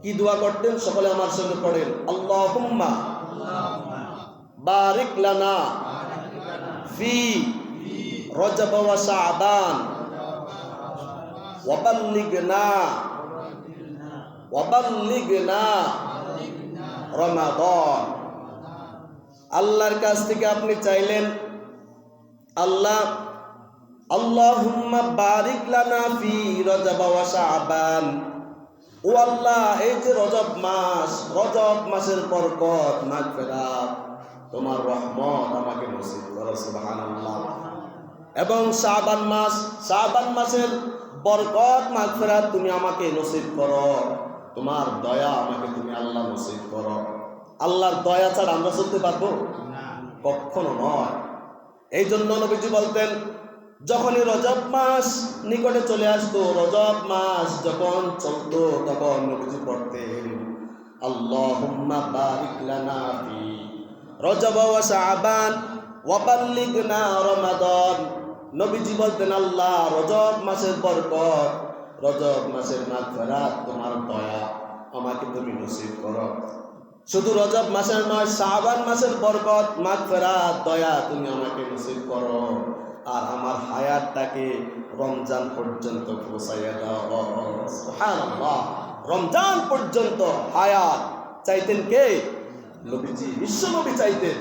কি দোয়া করতেন? সকলে আমার সঙ্গে পড়েন, আল্লাহুম্মা বারিক লানা ফি রজব ওয়া শাবান ওয়া বাল্লিগনা রমাদান। আল্লাহর কাছ থেকে আপনি চাইলেন, আল্লাহ আল্লাহুম্মা বারিক লানা ফি রজব ওয়া শাবান, ও আল্লাহ এই যে রজব মাসের বরকত, মাগফিরাত, তোমার রহমত আমাকে নসিব করো, সুবহানাল্লাহ। এবং শাবান মাসের বরকত, মাগফিরাত তুমি আমাকে নসিব করো, তোমার দয়া আমাকে তুমি আল্লাহ নসিব করো। আল্লাহর দয়া ছাড়া আমরা চলতে পারবো? কখনো নয়। এই জন্য নবীজি বলতেন, যখনই রজব মাস নিকটে চলে আসতো, রজব মাস যখন চলতো, তখন নবীজি পড়তেন, আল্লাহুম্মা বারিক লানা ফি রজব ওয়া শাবান ওয়া বাল্লিগনা রমাদান। নবীজি বলতেন, আল্লাহ রজব মাসের বরকত, রজব মাসের মাগফিরাত, তোমার দয়া আমাকে তুমি নসিব করো। শুধু রজব মাসের নয়, শাবান মাসের বরকত, মাগফিরাত, দয়া তুমি আমাকে নসিব করো। আর আমার হায়াতটাকে রমজান পর্যন্ত পৌঁছাইয়া দাও, সুবহানাল্লাহ। রমজান পর্যন্ত হায়াত চাইতেন কে? নবীজি, বিশ্ব নবী চাইতেন।